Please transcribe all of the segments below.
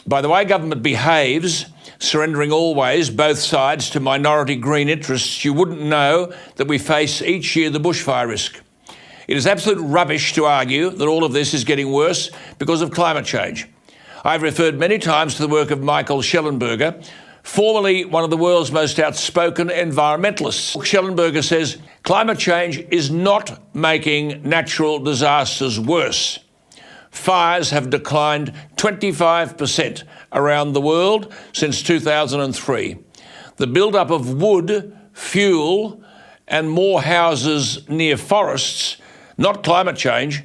By the way government behaves, surrendering always both sides to minority green interests, you wouldn't know that we face each year the bushfire risk. It is absolute rubbish to argue that all of this is getting worse because of climate change. I've referred many times to the work of Michael Schellenberger, formerly one of the world's most outspoken environmentalists. Schellenberger says climate change is not making natural disasters worse. Fires have declined 25% around the world since 2003. The build-up of wood, fuel, and more houses near forests, not climate change,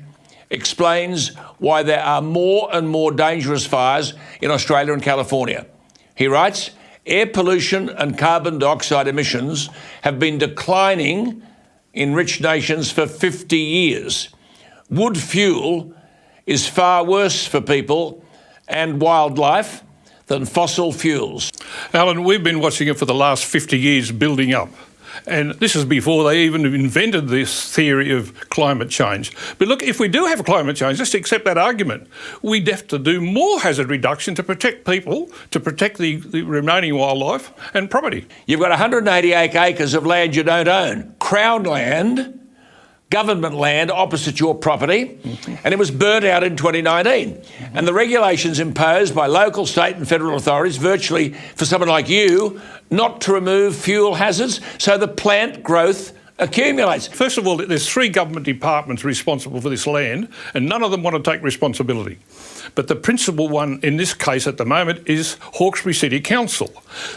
explains why there are more and more dangerous fires in Australia and California. He writes, air pollution and carbon dioxide emissions have been declining in rich nations for 50 years. Wood fuel is far worse for people and wildlife than fossil fuels. Alan, we've been watching it for the last 50 years building up. And this is before they even invented this theory of climate change. But look, if we do have climate change, let's accept that argument. We'd have to do more hazard reduction to protect people, to protect the remaining wildlife and property. You've got 188 acres of land you don't own, Crown land, government land opposite your property, and it was burnt out in 2019. And the regulations imposed by local, state and federal authorities virtually for someone like you not to remove fuel hazards, so the plant growth accumulates. First of all, there's 3 government departments responsible for this land, and none of them want to take responsibility. But the principal one in this case at the moment is Hawkesbury City Council.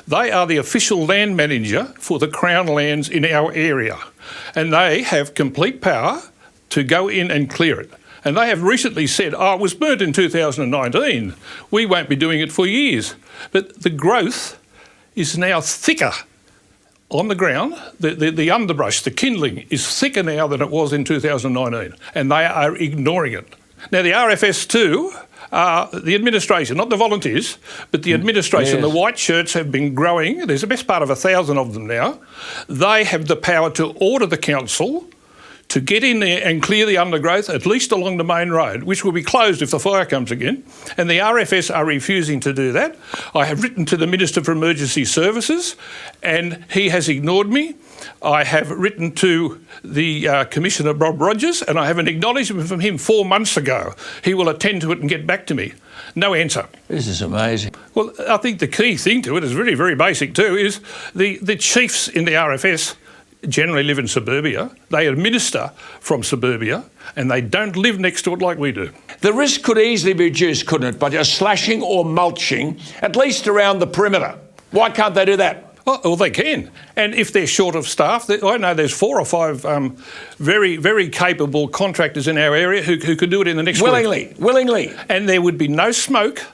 They are the official land manager for the Crown lands in our area, and they have complete power to go in and clear it. And they have recently said, it was burnt in 2019. We won't be doing it for years. But the growth is now thicker on the ground. The underbrush, the kindling, is thicker now than it was in 2019, and they are ignoring it. Now, the RFS too, the administration, not the volunteers, but the administration, yes. The white shirts have been growing. There's the best part of 1,000 of them now. They have the power to order the council to get in there and clear the undergrowth, at least along the main road, which will be closed if the fire comes again. And the RFS are refusing to do that. I have written to the Minister for Emergency Services, and he has ignored me. I have written to the Commissioner, Bob Rogers, and I have an acknowledgement from him 4 months ago. He will attend to it and get back to me. No answer. This is amazing. Well, I think the key thing to it is very, very basic too, is the chiefs in the RFS generally live in suburbia. They administer from suburbia, and they don't live next to it like we do. The risk could easily be reduced, couldn't it, by just slashing or mulching, at least around the perimeter. Why can't they do that? Oh, well, they can. And if they're short of staff, I know there's 4 or 5 very, very capable contractors in our area who could do it in the next week. Willingly. And there would be no smoke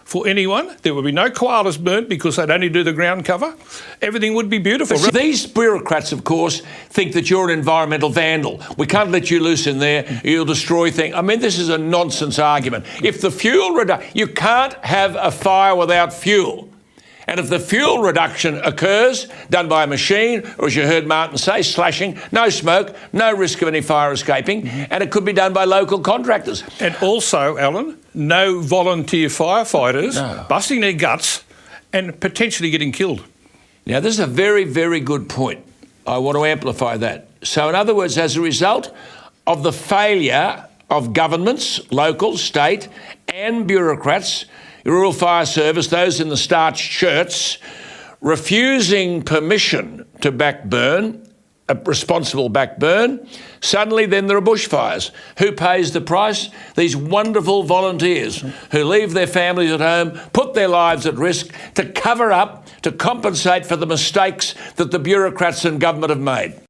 for anyone. There would be no koalas burnt because they'd only do the ground cover. Everything would be beautiful. These bureaucrats, of course, think that you're an environmental vandal. We can't let you loose in there. You'll destroy things. I mean, this is a nonsense argument. If the fuel you can't have a fire without fuel. And if the fuel reduction occurs, done by a machine, or as you heard Martin say, slashing, no smoke, no risk of any fire escaping, and it could be done by local contractors. And also, Alan, no volunteer firefighters busting their guts and potentially getting killed. Now, this is a very, very good point. I want to amplify that. So, in other words, as a result of the failure of governments, local, state, and bureaucrats, Rural Fire Service, those in the starch shirts, refusing permission to backburn, a responsible backburn, suddenly then there are bushfires. Who pays the price? These wonderful volunteers who leave their families at home, put their lives at risk to cover up, to compensate for the mistakes that the bureaucrats and government have made.